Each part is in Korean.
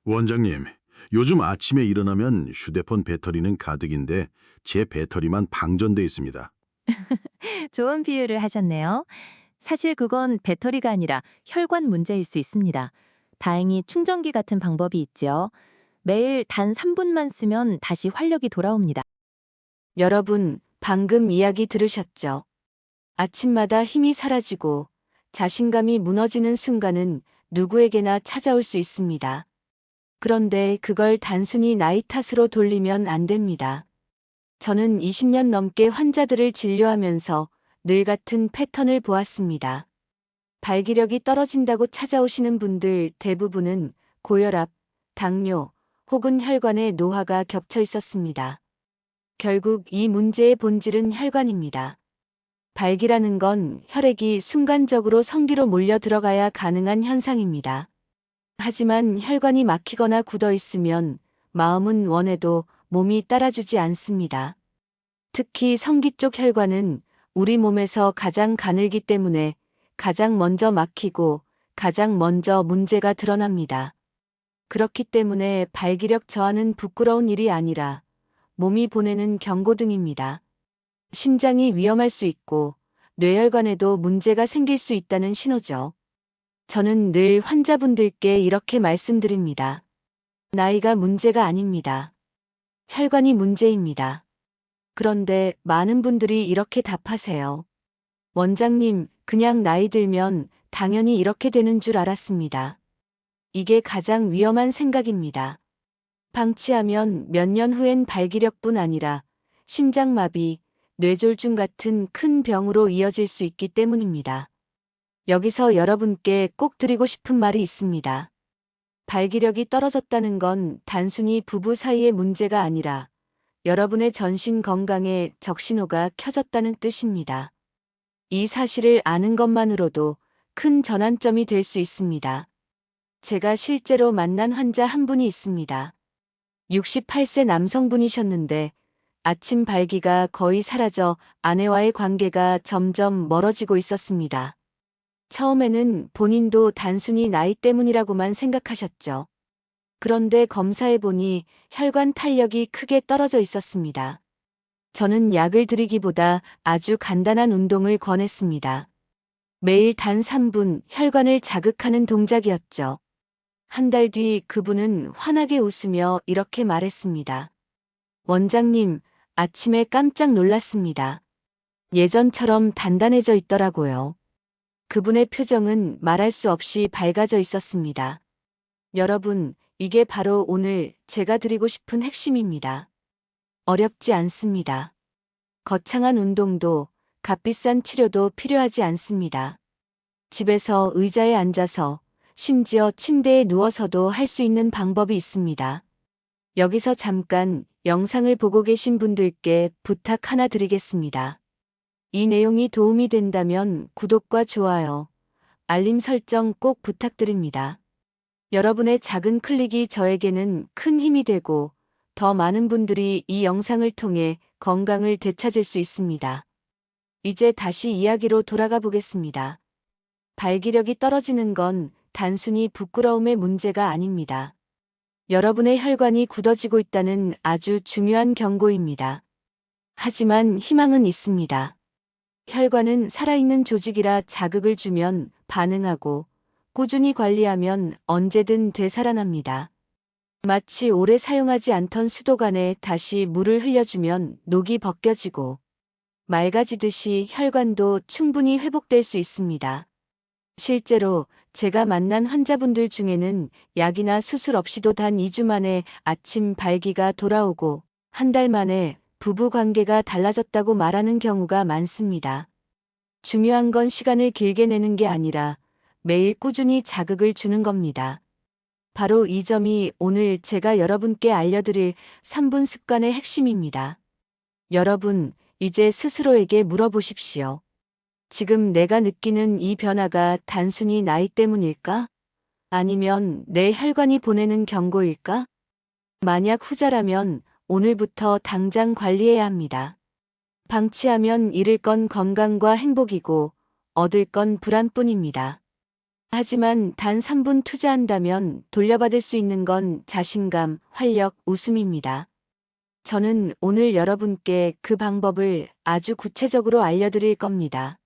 원장님, 요즘 아침에 일어나면 휴대폰 배터리는 가득인데 제 배터리만 방전돼 있습니다. 좋은 비유를 하셨네요. 사실 그건 배터리가 아니라 혈관 문제일 수 있습니다. 다행히 충전기 같은 방법이 있죠. 매일 단 3분만 쓰면 다시 활력이 돌아옵니다. 여러분, 방금 이야기 들으셨죠? 아침마다 힘이 사라지고 자신감이 무너지는 순간은 누구에게나 찾아올 수 있습니다. 그런데 그걸 단순히 나이 탓으로 돌리면 안 됩니다. 저는 20년 넘게 환자들을 진료하면서 늘 같은 패턴을 보았습니다. 발기력이 떨어진다고 찾아오시는 분들 대부분은 고혈압, 당뇨 혹은 혈관의 노화가 겹쳐 있었습니다. 결국 이 문제의 본질은 혈관입니다. 발기라는 건 혈액이 순간적으로 성기로 몰려 들어가야 가능한 현상입니다. 하지만 혈관이 막히거나 굳어 있으면 마음은 원해도 몸이 따라주지 않습니다. 특히 성기 쪽 혈관은 우리 몸에서 가장 가늘기 때문에 가장 먼저 막히고 가장 먼저 문제가 드러납니다. 그렇기 때문에 발기력 저하는 부끄러운 일이 아니라 몸이 보내는 경고등입니다. 심장이 위험할 수 있고 뇌혈관에도 문제가 생길 수 있다는 신호죠. 저는 늘 환자분들께 이렇게 말씀드립니다. 나이가 문제가 아닙니다. 혈관이 문제입니다. 그런데 많은 분들이 이렇게 답하세요. 원장님, 그냥 나이 들면 당연히 이렇게 되는 줄 알았습니다. 이게 가장 위험한 생각입니다. 방치하면 몇 년 후엔 발기력뿐 아니라 심장마비, 뇌졸중 같은 큰 병으로 이어질 수 있기 때문입니다. 여기서 여러분께 꼭 드리고 싶은 말이 있습니다. 발기력이 떨어졌다는 건 단순히 부부 사이의 문제가 아니라 여러분의 전신 건강에 적신호가 켜졌다는 뜻입니다. 이 사실을 아는 것만으로도 큰 전환점이 될 수 있습니다. 제가 실제로 만난 환자 한 분이 있습니다. 68세 남성분이셨는데 아침 발기가 거의 사라져 아내와의 관계가 점점 멀어지고 있었습니다. 처음에는 본인도 단순히 나이 때문이라고만 생각하셨죠. 그런데 검사해보니 혈관 탄력이 크게 떨어져 있었습니다. 저는 약을 드리기보다 아주 간단한 운동을 권했습니다. 매일 단 3분 혈관을 자극하는 동작이었죠. 한 달 뒤 그분은 환하게 웃으며 이렇게 말했습니다. 원장님, 아침에 깜짝 놀랐습니다. 예전처럼 단단해져 있더라고요. 그분의 표정은 말할 수 없이 밝아져 있었습니다. 여러분, 이게 바로 오늘 제가 드리고 싶은 핵심입니다. 어렵지 않습니다. 거창한 운동도 값비싼 치료도 필요하지 않습니다. 집에서 의자에 앉아서 심지어 침대에 누워서도 할 수 있는 방법이 있습니다. 여기서 잠깐 영상을 보고 계신 분들께 부탁 하나 드리겠습니다. 이 내용이 도움이 된다면 구독과 좋아요, 알림 설정 꼭 부탁드립니다. 여러분의 작은 클릭이 저에게는 큰 힘이 되고 더 많은 분들이 이 영상을 통해 건강을 되찾을 수 있습니다. 이제 다시 이야기로 돌아가 보겠습니다. 발기력이 떨어지는 건 단순히 부끄러움의 문제가 아닙니다. 여러분의 혈관이 굳어지고 있다는 아주 중요한 경고입니다. 하지만 희망은 있습니다. 혈관은 살아있는 조직이라 자극을 주면 반응하고 꾸준히 관리하면 언제든 되살아납니다. 마치 오래 사용하지 않던 수도관에 다시 물을 흘려주면 녹이 벗겨지고 맑아지듯이 혈관도 충분히 회복될 수 있습니다. 실제로 제가 만난 환자분들 중에는 약이나 수술 없이도 단 2주 만에 아침 발기가 돌아오고 한 달 만에 부부 관계가 달라졌다고 말하는 경우가 많습니다. 중요한 건 시간을 길게 내는 게 아니라 매일 꾸준히 자극을 주는 겁니다. 바로 이 점이 오늘 제가 여러분께 알려드릴 3분 습관의 핵심입니다. 여러분, 이제 스스로에게 물어보십시오. 지금 내가 느끼는 이 변화가 단순히 나이 때문일까? 아니면 내 혈관이 보내는 경고일까? 만약 후자라면 오늘부터 당장 관리해야 합니다. 방치하면 잃을 건 건강과 행복이고 얻을 건 불안뿐입니다. 하지만 단 3분 투자한다면 돌려받을 수 있는 건 자신감, 활력, 웃음입니다. 저는 오늘 여러분께 그 방법을 아주 구체적으로 알려드릴 겁니다.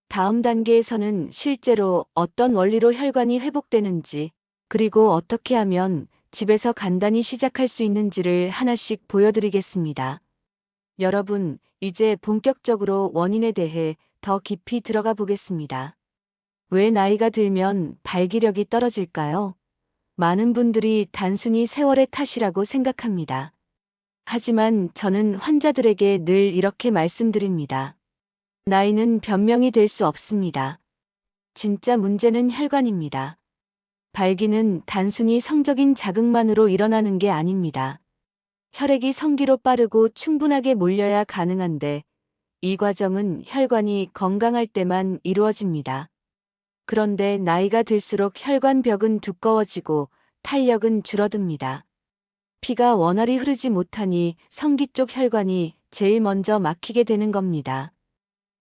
다음 단계에서는 실제로 어떤 원리로 혈관이 회복되는지, 그리고 어떻게 하면 집에서 간단히 시작할 수 있는지를 하나씩 보여드리겠습니다. 여러분, 이제 본격적으로 원인에 대해 더 깊이 들어가 보겠습니다. 왜 나이가 들면 발기력이 떨어질까요? 많은 분들이 단순히 세월의 탓이라고 생각합니다. 하지만 저는 환자들에게 늘 이렇게 말씀드립니다. 나이는 변명이 될 수 없습니다. 진짜 문제는 혈관입니다. 발기는 단순히 성적인 자극만으로 일어나는 게 아닙니다. 혈액이 성기로 빠르고 충분하게 몰려야 가능한데 이 과정은 혈관이 건강할 때만 이루어집니다. 그런데 나이가 들수록 혈관 벽은 두꺼워지고 탄력은 줄어듭니다. 피가 원활히 흐르지 못하니 성기 쪽 혈관이 제일 먼저 막히게 되는 겁니다.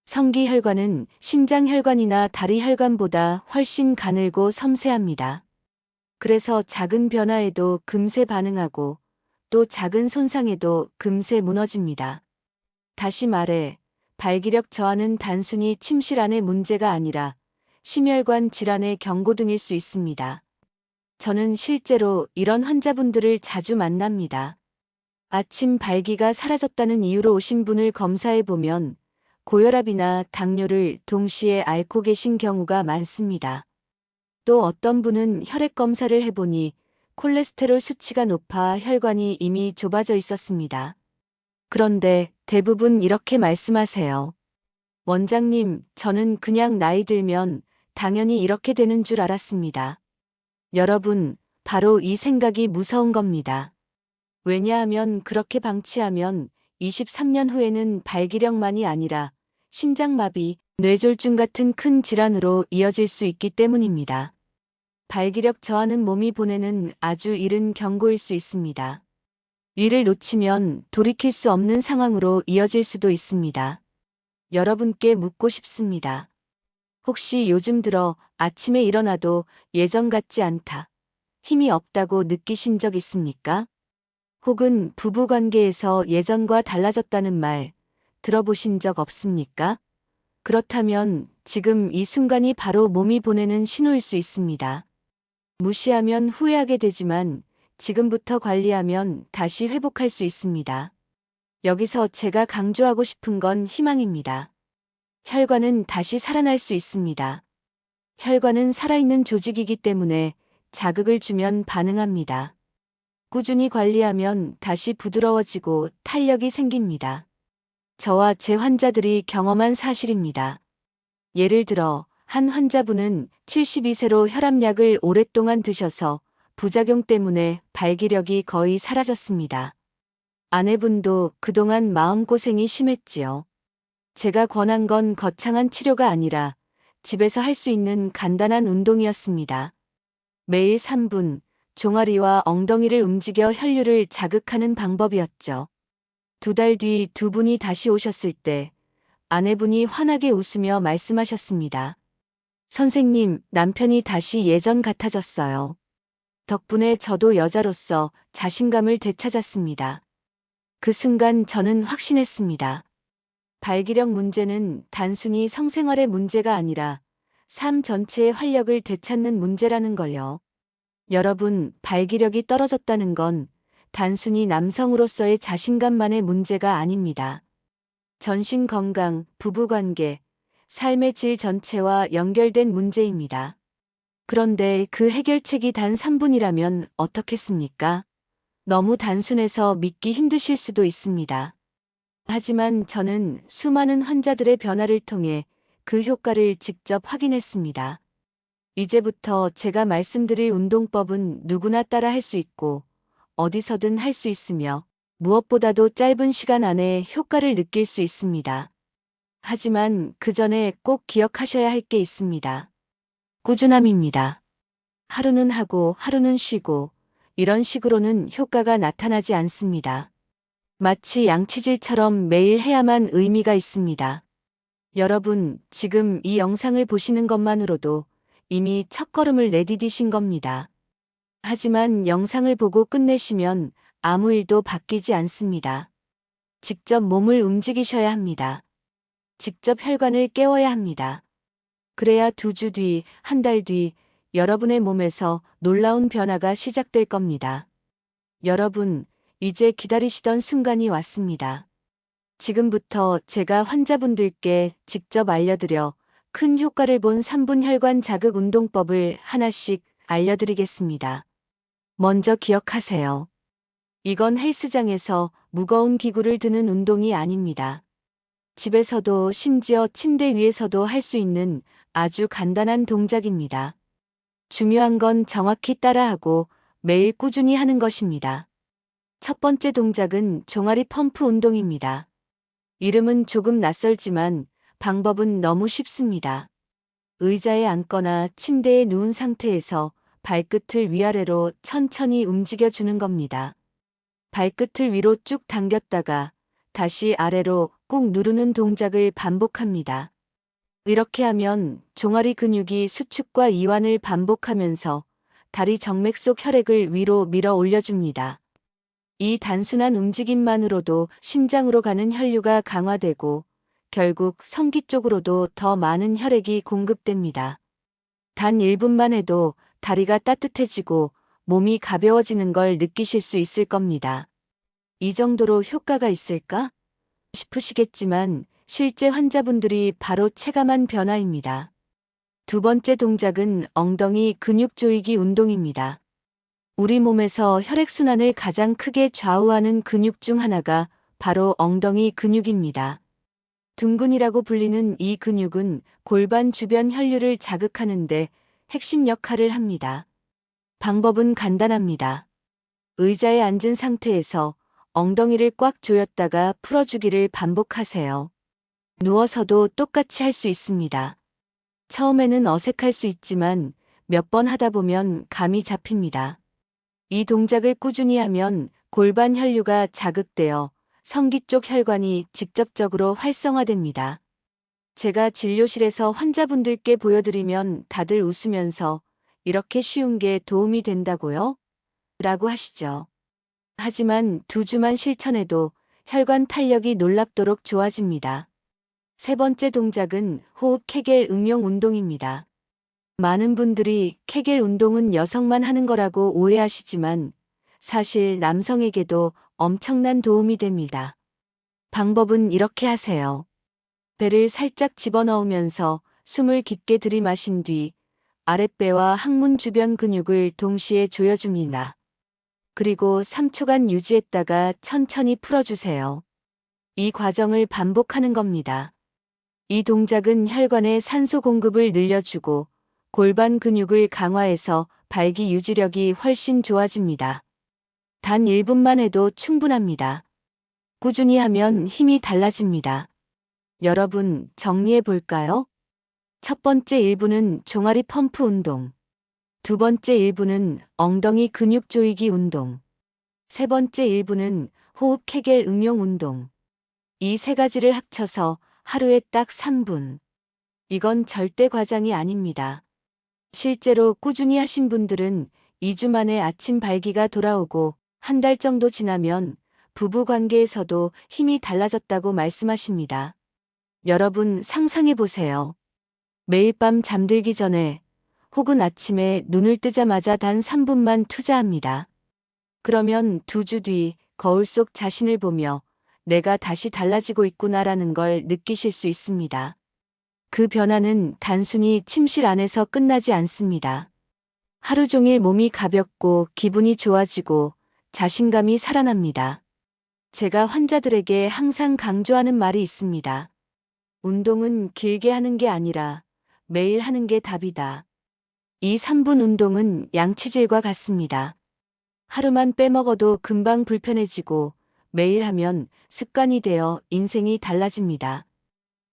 성기 혈관은 심장 혈관이나 다리 혈관보다 훨씬 가늘고 섬세합니다. 그래서 작은 변화에도 금세 반응하고 또 작은 손상에도 금세 무너집니다. 다시 말해, 발기력 저하는 단순히 침실 안의 문제가 아니라 심혈관 질환의 경고등일 수 있습니다. 저는 실제로 이런 환자분들을 자주 만납니다. 아침 발기가 사라졌다는 이유로 오신 분을 검사해보면 고혈압이나 당뇨를 동시에 앓고 계신 경우가 많습니다. 또 어떤 분은 혈액 검사를 해보니 콜레스테롤 수치가 높아 혈관이 이미 좁아져 있었습니다. 그런데 대부분 이렇게 말씀하세요. 원장님, 저는 그냥 나이 들면 당연히 이렇게 되는 줄 알았습니다. 여러분, 바로 이 생각이 무서운 겁니다. 왜냐하면 그렇게 방치하면 23년 후에는 발기력만이 아니라 심장마비, 뇌졸중 같은 큰 질환으로 이어질 수 있기 때문입니다. 발기력 저하는 몸이 보내는 아주 이른 경고일 수 있습니다. 이를 놓치면 돌이킬 수 없는 상황으로 이어질 수도 있습니다. 여러분께 묻고 싶습니다. 혹시 요즘 들어 아침에 일어나도 예전 같지 않다, 힘이 없다고 느끼신 적 있습니까? 혹은 부부관계에서 예전과 달라졌다는 말 들어보신 적 없습니까? 그렇다면 지금 이 순간이 바로 몸이 보내는 신호일 수 있습니다. 무시하면 후회하게 되지만 지금부터 관리하면 다시 회복할 수 있습니다. 여기서 제가 강조하고 싶은 건 희망입니다. 혈관은 다시 살아날 수 있습니다. 혈관은 살아있는 조직이기 때문에 자극을 주면 반응합니다. 꾸준히 관리하면 다시 부드러워지고 탄력이 생깁니다. 저와 제 환자들이 경험한 사실입니다. 예를 들어 한 환자분은 72세로 혈압약을 오랫동안 드셔서 부작용 때문에 발기력이 거의 사라졌습니다. 아내분도 그동안 마음고생이 심했지요. 제가 권한 건 거창한 치료가 아니라 집에서 할 수 있는 간단한 운동이었습니다. 매일 3분, 종아리와 엉덩이를 움직여 혈류를 자극하는 방법이었죠. 2달 뒤 두 분이 다시 오셨을 때 아내분이 환하게 웃으며 말씀하셨습니다. 선생님, 남편이 다시 예전 같아졌어요. 덕분에 저도 여자로서 자신감을 되찾았습니다. 그 순간 저는 확신했습니다. 발기력 문제는 단순히 성생활의 문제가 아니라 삶 전체의 활력을 되찾는 문제라는 걸요. 여러분, 발기력이 떨어졌다는 건 단순히 남성으로서의 자신감만의 문제가 아닙니다. 전신 건강, 부부관계, 삶의 질 전체와 연결된 문제입니다. 그런데 그 해결책이 단 3분이라면 어떻겠습니까? 너무 단순해서 믿기 힘드실 수도 있습니다. 하지만 저는 수많은 환자들의 변화를 통해 그 효과를 직접 확인했습니다. 이제부터 제가 말씀드릴 운동법은 누구나 따라 할 수 있고 어디서든 할 수 있으며 무엇보다도 짧은 시간 안에 효과를 느낄 수 있습니다. 하지만 그 전에 꼭 기억하셔야 할 게 있습니다. 꾸준함입니다. 하루는 하고 하루는 쉬고 이런 식으로는 효과가 나타나지 않습니다. 마치 양치질처럼 매일 해야만 의미가 있습니다. 여러분, 지금 이 영상을 보시는 것만으로도 이미 첫걸음을 내디디신 겁니다. 하지만 영상을 보고 끝내시면 아무 일도 바뀌지 않습니다. 직접 몸을 움직이셔야 합니다. 직접 혈관을 깨워야 합니다. 그래야 2주 뒤, 한 달 뒤 여러분의 몸에서 놀라운 변화가 시작될 겁니다. 여러분, 이제 기다리시던 순간이 왔습니다. 지금부터 제가 환자분들께 직접 알려드려 큰 효과를 본 3분 혈관 자극 운동법을 하나씩 알려드리겠습니다. 먼저 기억하세요. 이건 헬스장에서 무거운 기구를 드는 운동이 아닙니다. 집에서도 심지어 침대 위에서도 할 수 있는 아주 간단한 동작입니다. 중요한 건 정확히 따라하고 매일 꾸준히 하는 것입니다. 첫 번째 동작은 종아리 펌프 운동입니다. 이름은 조금 낯설지만 방법은 너무 쉽습니다. 의자에 앉거나 침대에 누운 상태에서 발끝을 위아래로 천천히 움직여주는 겁니다. 발끝을 위로 쭉 당겼다가 다시 아래로 꾹 누르는 동작을 반복합니다. 이렇게 하면 종아리 근육이 수축과 이완을 반복하면서 다리 정맥 속 혈액을 위로 밀어 올려줍니다. 이 단순한 움직임만으로도 심장으로 가는 혈류가 강화되고 결국 성기 쪽으로도 더 많은 혈액이 공급됩니다. 단 1분만 해도 다리가 따뜻해지고 몸이 가벼워지는 걸 느끼실 수 있을 겁니다. 이 정도로 효과가 있을까? 싶으시겠지만 실제 환자분들이 바로 체감한 변화입니다. 두 번째 동작은 엉덩이 근육 조이기 운동입니다. 우리 몸에서 혈액순환을 가장 크게 좌우하는 근육 중 하나가 바로 엉덩이 근육입니다. 둥근이라고 불리는 이 근육은 골반 주변 혈류를 자극하는데 핵심 역할을 합니다. 방법은 간단합니다. 의자에 앉은 상태에서 엉덩이를 꽉 조였다가 풀어주기를 반복하세요. 누워서도 똑같이 할 수 있습니다. 처음에는 어색할 수 있지만 몇 번 하다 보면 감이 잡힙니다. 이 동작을 꾸준히 하면 골반 혈류가 자극되어 성기 쪽 혈관이 직접적으로 활성화됩니다. 제가 진료실에서 환자분들께 보여드리면 다들 웃으면서 이렇게 쉬운 게 도움이 된다고요? 라고 하시죠. 하지만 2주만 실천해도 혈관 탄력이 놀랍도록 좋아집니다. 세 번째 동작은 호흡 케겔 응용 운동입니다. 많은 분들이 케겔 운동은 여성만 하는 거라고 오해하시지만 사실 남성에게도 엄청난 도움이 됩니다. 방법은 이렇게 하세요. 배를 살짝 집어넣으면서 숨을 깊게 들이마신 뒤 아랫배와 항문 주변 근육을 동시에 조여줍니다. 그리고 3초간 유지했다가 천천히 풀어주세요. 이 과정을 반복하는 겁니다. 이 동작은 혈관의 산소 공급을 늘려주고 골반 근육을 강화해서 발기 유지력이 훨씬 좋아집니다. 단 1분만 해도 충분합니다. 꾸준히 하면 힘이 달라집니다. 여러분, 정리해 볼까요? 첫 번째 1부는 종아리 펌프 운동. 두 번째 1부는 엉덩이 근육 조이기 운동. 세 번째 1부는 호흡 케겔 응용 운동. 이 세 가지를 합쳐서 하루에 딱 3분. 이건 절대 과장이 아닙니다. 실제로 꾸준히 하신 분들은 2주 만에 아침 발기가 돌아오고 한 달 정도 지나면 부부 관계에서도 힘이 달라졌다고 말씀하십니다. 여러분 상상해 보세요. 매일 밤 잠들기 전에 혹은 아침에 눈을 뜨자마자 단 3분만 투자합니다. 그러면 2주 뒤 거울 속 자신을 보며 내가 다시 달라지고 있구나라는 걸 느끼실 수 있습니다. 그 변화는 단순히 침실 안에서 끝나지 않습니다. 하루 종일 몸이 가볍고 기분이 좋아지고 자신감이 살아납니다. 제가 환자들에게 항상 강조하는 말이 있습니다. 운동은 길게 하는 게 아니라 매일 하는 게 답이다. 이 3분 운동은 양치질과 같습니다. 하루만 빼먹어도 금방 불편해지고 매일 하면 습관이 되어 인생이 달라집니다.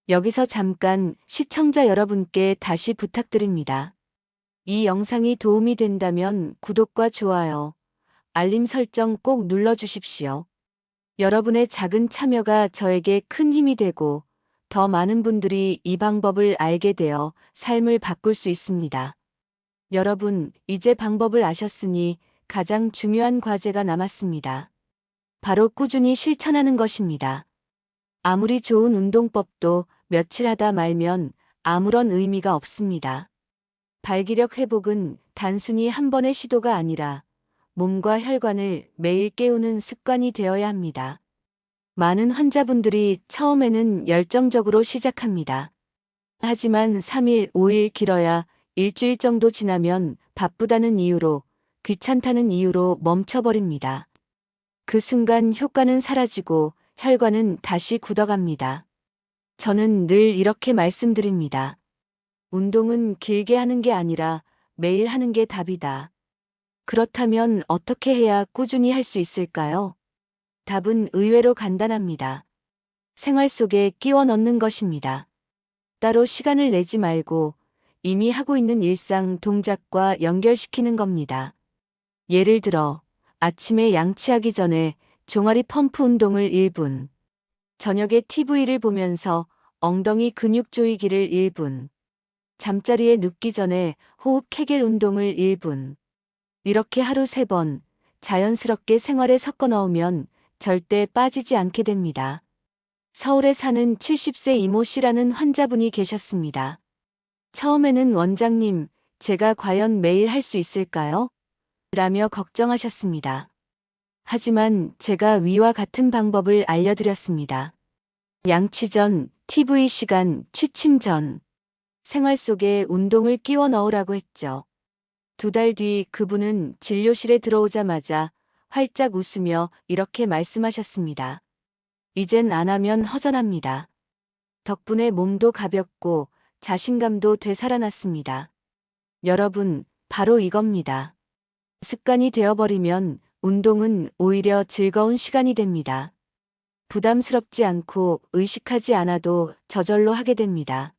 여기서 잠깐 시청자 여러분께 다시 부탁드립니다. 이 영상이 도움이 된다면 구독과 좋아요, 알림 설정 꼭 눌러주십시오. 여러분의 작은 참여가 저에게 큰 힘이 되고 더 많은 분들이 이 방법을 알게 되어 삶을 바꿀 수 있습니다. 여러분, 이제 방법을 아셨으니 가장 중요한 과제가 남았습니다. 바로 꾸준히 실천하는 것입니다. 아무리 좋은 운동법도 며칠 하다 말면 아무런 의미가 없습니다. 발기력 회복은 단순히 한 번의 시도가 아니라 몸과 혈관을 매일 깨우는 습관이 되어야 합니다. 많은 환자분들이 처음에는 열정적으로 시작합니다. 하지만 3일, 5일 길어야 일주일 정도 지나면 바쁘다는 이유로, 귀찮다는 이유로 멈춰버립니다. 그 순간 효과는 사라지고 혈관은 다시 굳어갑니다. 저는 늘 이렇게 말씀드립니다. 운동은 길게 하는 게 아니라 매일 하는 게 답이다. 그렇다면 어떻게 해야 꾸준히 할 수 있을까요? 답은 의외로 간단합니다. 생활 속에 끼워 넣는 것입니다. 따로 시간을 내지 말고 이미 하고 있는 일상 동작과 연결시키는 겁니다. 예를 들어, 아침에 양치하기 전에 종아리 펌프 운동을 1분, 저녁에 TV를 보면서 엉덩이 근육 조이기를 1분, 잠자리에 눕기 전에 호흡 케겔 운동을 1분. 이렇게 하루 3번 자연스럽게 생활에 섞어 넣으면 절대 빠지지 않게 됩니다. 서울에 사는 70세 이모 씨라는 환자분이 계셨습니다. 처음에는 원장님, 제가 과연 매일 할 수 있을까요? 라며 걱정하셨습니다. 하지만 제가 위와 같은 방법을 알려드렸습니다. 양치 전, TV 시간, 취침 전. 생활 속에 운동을 끼워 넣으라고 했죠. 2달 뒤 그분은 진료실에 들어오자마자 활짝 웃으며 이렇게 말씀하셨습니다. 이젠 안 하면 허전합니다. 덕분에 몸도 가볍고 자신감도 되살아났습니다. 여러분, 바로 이겁니다. 습관이 되어버리면 운동은 오히려 즐거운 시간이 됩니다. 부담스럽지 않고 의식하지 않아도 저절로 하게 됩니다.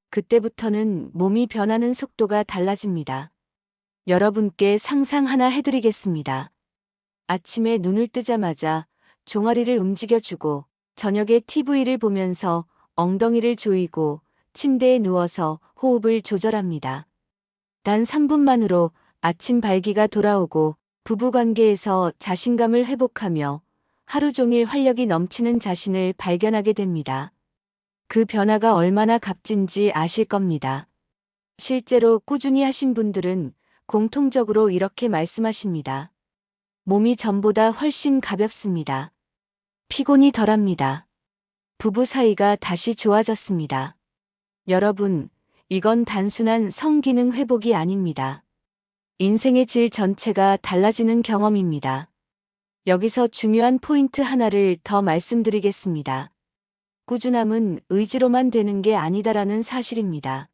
그때부터는 몸이 변하는 속도가 달라집니다. 여러분께 상상 하나 해드리겠습니다. 아침에 눈을 뜨자마자 종아리를 움직여주고 저녁에 TV를 보면서 엉덩이를 조이고 침대에 누워서 호흡을 조절합니다. 단 3분만으로 아침 발기가 돌아오고 부부관계에서 자신감을 회복하며 하루 종일 활력이 넘치는 자신을 발견하게 됩니다. 그 변화가 얼마나 값진지 아실 겁니다. 실제로 꾸준히 하신 분들은 공통적으로 이렇게 말씀하십니다. 몸이 전보다 훨씬 가볍습니다. 피곤이 덜합니다. 부부 사이가 다시 좋아졌습니다. 여러분, 이건 단순한 성기능 회복이 아닙니다. 인생의 질 전체가 달라지는 경험입니다. 여기서 중요한 포인트 하나를 더 말씀드리겠습니다. 꾸준함은 의지로만 되는 게 아니다라는 사실입니다.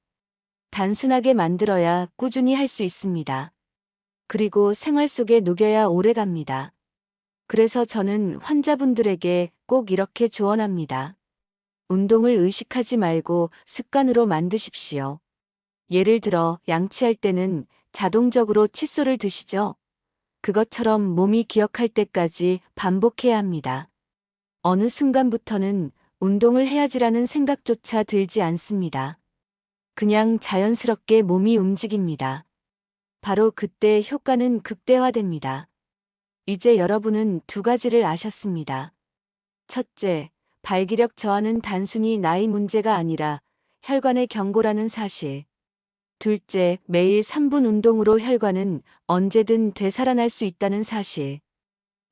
단순하게 만들어야 꾸준히 할 수 있습니다. 그리고 생활 속에 녹여야 오래 갑니다. 그래서 저는 환자분들에게 꼭 이렇게 조언합니다. 운동을 의식하지 말고 습관으로 만드십시오. 예를 들어 양치할 때는 자동적으로 칫솔을 드시죠? 그것처럼 몸이 기억할 때까지 반복해야 합니다. 어느 순간부터는 운동을 해야지라는 생각조차 들지 않습니다. 그냥 자연스럽게 몸이 움직입니다. 바로 그때 효과는 극대화됩니다. 이제 여러분은 2가지를 아셨습니다. 첫째, 발기력 저하는 단순히 나이 문제가 아니라 혈관의 경고라는 사실. 둘째, 매일 3분 운동으로 혈관은 언제든 되살아날 수 있다는 사실.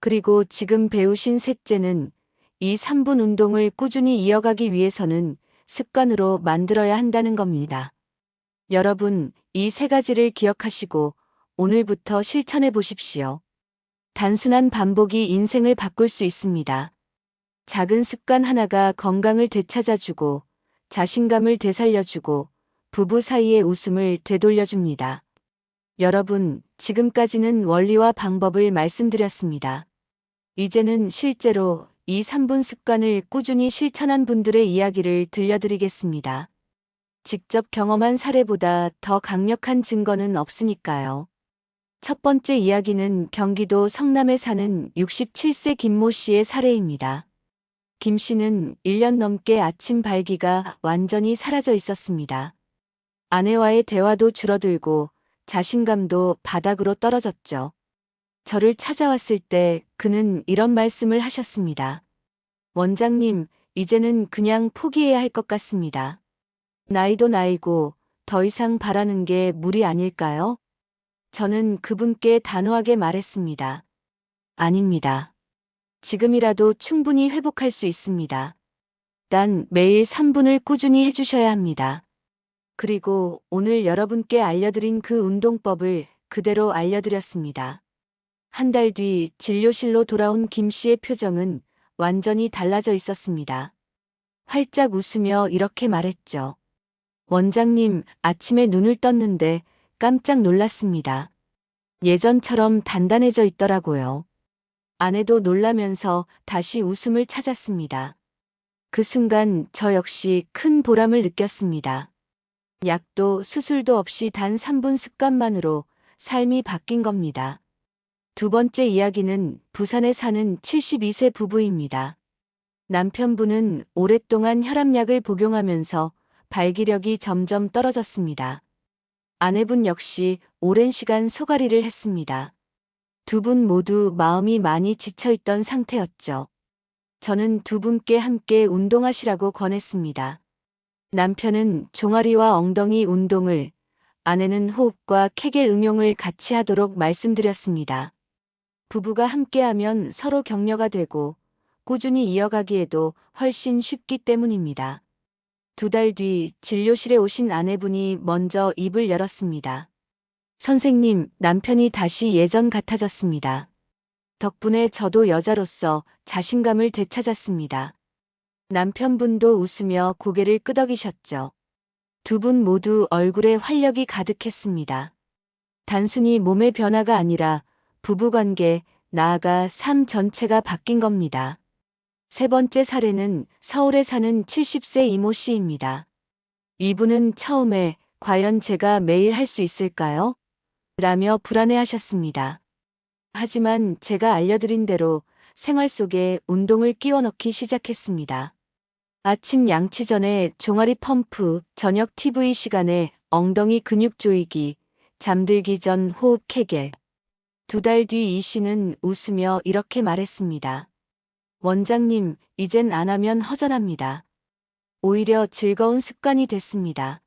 그리고 지금 배우신 셋째는 이 3분 운동을 꾸준히 이어가기 위해서는 습관으로 만들어야 한다는 겁니다. 여러분, 이 3가지를 기억하시고 오늘부터 실천해 보십시오. 단순한 반복이 인생을 바꿀 수 있습니다. 작은 습관 하나가 건강을 되찾아주고 자신감을 되살려주고 부부 사이의 웃음을 되돌려줍니다. 여러분, 지금까지는 원리와 방법을 말씀드렸습니다. 이제는 실제로 이 3분 습관을 꾸준히 실천한 분들의 이야기를 들려드리겠습니다. 직접 경험한 사례보다 더 강력한 증거는 없으니까요. 첫 번째 이야기는 경기도 성남에 사는 67세 김모 씨의 사례입니다. 김 씨는 1년 넘게 아침 발기가 완전히 사라져 있었습니다. 아내와의 대화도 줄어들고 자신감도 바닥으로 떨어졌죠. 저를 찾아왔을 때 그는 이런 말씀을 하셨습니다. 원장님, 이제는 그냥 포기해야 할 것 같습니다. 나이도 나이고 더 이상 바라는 게 무리 아닐까요? 저는 그분께 단호하게 말했습니다. 아닙니다. 지금이라도 충분히 회복할 수 있습니다. 단 매일 3분을 꾸준히 해주셔야 합니다. 그리고 오늘 여러분께 알려드린 그 운동법을 그대로 알려드렸습니다. 한 달 뒤 진료실로 돌아온 김 씨의 표정은 완전히 달라져 있었습니다. 활짝 웃으며 이렇게 말했죠. 원장님, 아침에 눈을 떴는데 깜짝 놀랐습니다. 예전처럼 단단해져 있더라고요. 아내도 놀라면서 다시 웃음을 찾았습니다. 그 순간 저 역시 큰 보람을 느꼈습니다. 약도 수술도 없이 단 3분 습관만으로 삶이 바뀐 겁니다. 두 번째 이야기는 부산에 사는 72세 부부입니다. 남편분은 오랫동안 혈압약을 복용하면서 발기력이 점점 떨어졌습니다. 아내분 역시 오랜 시간 소가리를 했습니다. 두 분 모두 마음이 많이 지쳐있던 상태였죠. 저는 두 분께 함께 운동하시라고 권했습니다. 남편은 종아리와 엉덩이 운동을, 아내는 호흡과 케겔 응용을 같이 하도록 말씀드렸습니다. 부부가 함께하면 서로 격려가 되고 꾸준히 이어가기에도 훨씬 쉽기 때문입니다. 두 달 뒤 진료실에 오신 아내분이 먼저 입을 열었습니다. 선생님, 남편이 다시 예전 같아졌습니다. 덕분에 저도 여자로서 자신감을 되찾았습니다. 남편분도 웃으며 고개를 끄덕이셨죠. 두 분 모두 얼굴에 활력이 가득했습니다. 단순히 몸의 변화가 아니라 부부관계, 나아가 삶 전체가 바뀐 겁니다. 세 번째 사례는 서울에 사는 70세 이모 씨입니다. 이분은 처음에 과연 제가 매일 할 수 있을까요? 라며 불안해하셨습니다. 하지만 제가 알려드린 대로 생활 속에 운동을 끼워 넣기 시작했습니다. 아침 양치 전에 종아리 펌프, 저녁 TV 시간에 엉덩이 근육 조이기, 잠들기 전 호흡 케겔. 두 달 뒤 이 씨는 웃으며 이렇게 말했습니다. 원장님, 이젠 안 하면 허전합니다. 오히려 즐거운 습관이 됐습니다.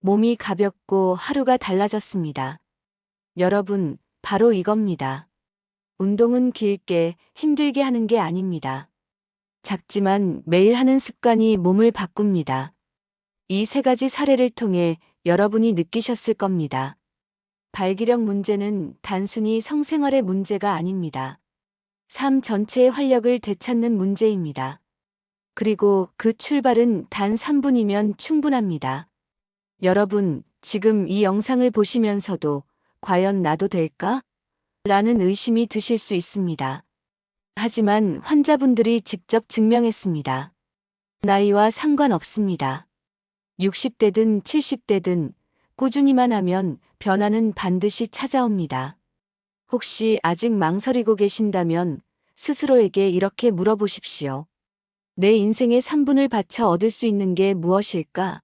몸이 가볍고 하루가 달라졌습니다. 여러분, 바로 이겁니다. 운동은 길게, 힘들게 하는 게 아닙니다. 작지만 매일 하는 습관이 몸을 바꿉니다. 이 세 가지 사례를 통해 여러분이 느끼셨을 겁니다. 발기력 문제는 단순히 성생활의 문제가 아닙니다. 삶 전체의 활력을 되찾는 문제입니다. 그리고 그 출발은 단 3분이면 충분합니다. 여러분, 지금 이 영상을 보시면서도 과연 나도 될까? 라는 의심이 드실 수 있습니다. 하지만 환자분들이 직접 증명했습니다. 나이와 상관없습니다. 60대든 70대든 꾸준히만 하면 변화는 반드시 찾아옵니다. 혹시 아직 망설이고 계신다면 스스로에게 이렇게 물어보십시오. 내 인생의 3분을 바쳐 얻을 수 있는 게 무엇일까?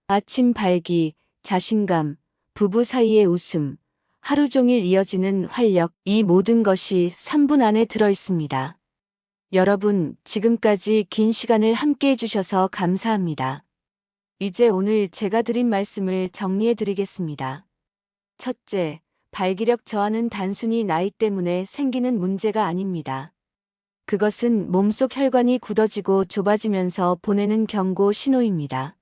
아침 발기, 자신감, 부부 사이의 웃음, 하루 종일 이어지는 활력, 이 모든 것이 3분 안에 들어 있습니다. 여러분, 지금까지 긴 시간을 함께 해주셔서 감사합니다. 이제 오늘 제가 드린 말씀을 정리해 드리겠습니다. 첫째, 발기력 저하는 단순히 나이 때문에 생기는 문제가 아닙니다. 그것은 몸속 혈관이 굳어지고 좁아지면서 보내는 경고 신호입니다.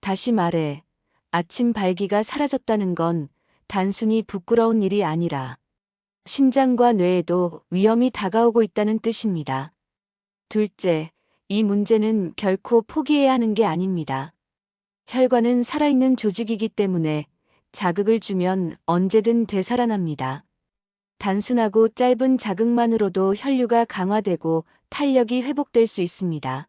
다시 말해, 아침 발기가 사라졌다는 건 단순히 부끄러운 일이 아니라 심장과 뇌에도 위험이 다가오고 있다는 뜻입니다. 둘째, 이 문제는 결코 포기해야 하는 게 아닙니다. 혈관은 살아있는 조직이기 때문에 자극을 주면 언제든 되살아납니다. 단순하고 짧은 자극만으로도 혈류가 강화되고 탄력이 회복될 수 있습니다.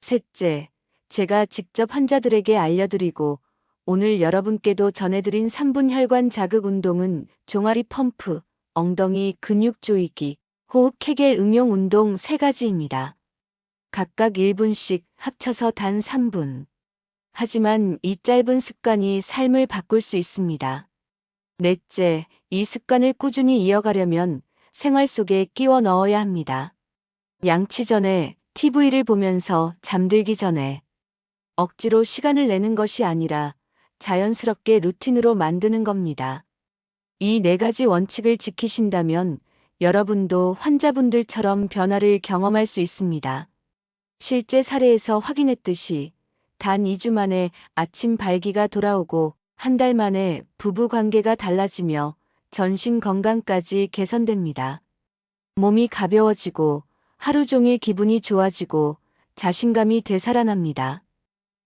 셋째, 제가 직접 환자들에게 알려드리고 오늘 여러분께도 전해드린 3분 혈관 자극 운동은 종아리 펌프, 엉덩이 근육 조이기, 호흡 케겔 응용 운동 3가지입니다. 각각 1분씩 합쳐서 단 3분. 하지만 이 짧은 습관이 삶을 바꿀 수 있습니다. 넷째, 이 습관을 꾸준히 이어가려면 생활 속에 끼워 넣어야 합니다. 양치 전에, TV를 보면서 잠들기 전에. 억지로 시간을 내는 것이 아니라 자연스럽게 루틴으로 만드는 겁니다. 이 네 가지 원칙을 지키신다면 여러분도 환자분들처럼 변화를 경험할 수 있습니다. 실제 사례에서 확인했듯이 단 2주 만에 아침 발기가 돌아오고 한 달 만에 부부 관계가 달라지며 전신 건강까지 개선됩니다. 몸이 가벼워지고 하루 종일 기분이 좋아지고 자신감이 되살아납니다.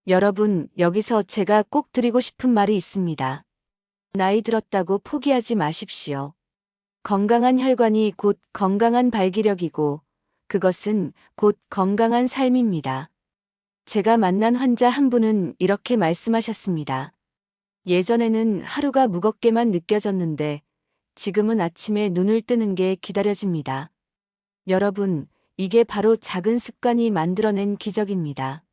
여러분, 여기서 제가 꼭 드리고 싶은 말이 있습니다. 나이 들었다고 포기하지 마십시오. 건강한 혈관이 곧 건강한 발기력이고 그것은 곧 건강한 삶입니다. 제가 만난 환자 한 분은 이렇게 말씀하셨습니다. 예전에는 하루가 무겁게만 느껴졌는데 지금은 아침에 눈을 뜨는 게 기다려집니다. 여러분, 이게 바로 작은 습관이 만들어낸 기적입니다.